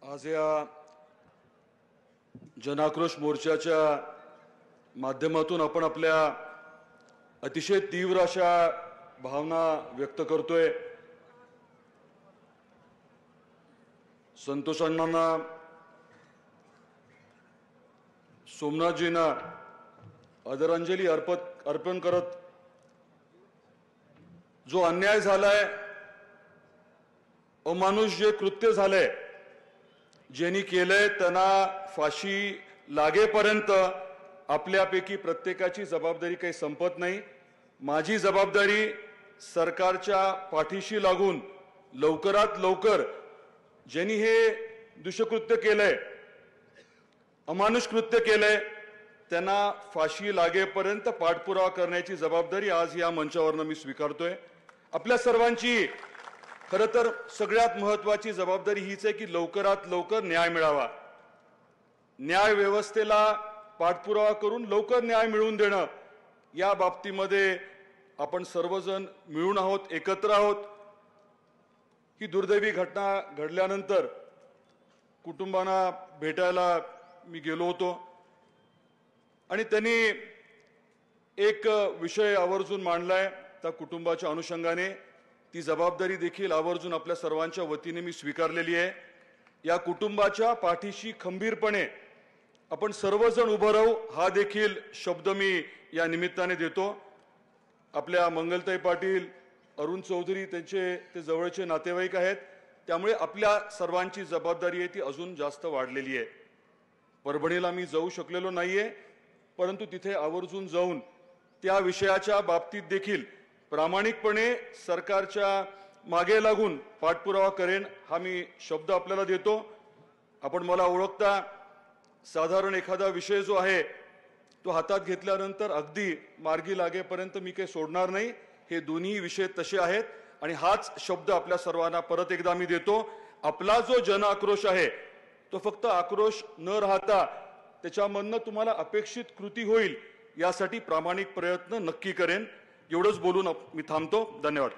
आज या जनाक्रोश मोर्चाच्या माध्यमातून आपण आपल्या अतिशय तीव्र अशा भावना व्यक्त करतोय। संतोष अण्णांना, सोमनाथजींना आदरांजली अर्पण करत जो अन्याय झालाय, अमानुष जे कृत्य झालंय, ज्यांनी केलंय त्यांना फाशी लागेपर्यंत आपल्यापैकी प्रत्येकाची जबाबदारी काही संपत नाही। माझी जबाबदारी सरकारच्या पाठीशी लागून लवकरात लवकर ज्यांनी हे दुष्कृत्य केलंय, अमानुष कृत्य केलंय, त्यांना फाशी लागेपर्यंत पाठपुरावा करण्याची जबाबदारी आज या मंचावरनं मी स्वीकारतोय। आपल्या सर्वांची खरं तर सगळ्यात महत्त्वाची जबाबदारी हीच आहे की लवकरात लवकर न्याय मिळावा। न्याय व्यवस्थेला पाठपुरावा करून लवकर न्याय मिळवून देणं, या बाबतीमध्ये आपण सर्वजण मिळून आहोत, एकत्र आहोत। ही दुर्दैवी घटना घडल्यानंतर कुटुंबांना भेटायला मी गेलो होतो आणि त्यांनी एक विषय आवर्जून मांडलाय। त्या कुटुंबाच्या अनुषंगाने ती जबाबदारी देखील आवर्जून आपल्या सर्वांच्या वतीने मी स्वीकारलेली आहे। या कुटुंबाच्या पाठीशी खंबीरपणे आपण सर्वजण उभं राहू, हा देखील शब्द मी या निमित्ताने देतो। आपल्या मंगलताई पाटील, अरुण चौधरी त्यांचे ते जवळचे नातेवाईक आहेत, त्यामुळे आपल्या सर्वांची जबाबदारी आहे ती अजून जास्त वाढलेली आहे। परभणीला मी जाऊ शकलेलो नाहीये, परंतु तिथे आवर्जून जाऊन त्या विषयाच्या बाबतीत देखील प्रामाणिकपणे सरकारच्या मागे लागून पाठपुरावा करेन, हा मी शब्द आपल्याला देतो। आपण मला ओळखता, साधारण एखादा विषय जो आहे तो हातात घेतल्यानंतर अगदी मार्गी लागेपर्यंत मी काही सोडणार नाही। हे दोन्ही विषय तसे आहेत आणि हाच शब्द आपल्या सर्वांना परत एकदा मी देतो। आपला जो जन आक्रोश आहे तो फक्त आक्रोश न राहता त्याच्यामधनं तुम्हाला अपेक्षित कृती होईल यासाठी प्रामाणिक प्रयत्न नक्की करेन। एवढंच बोलून मी थांबतो। धन्यवाद।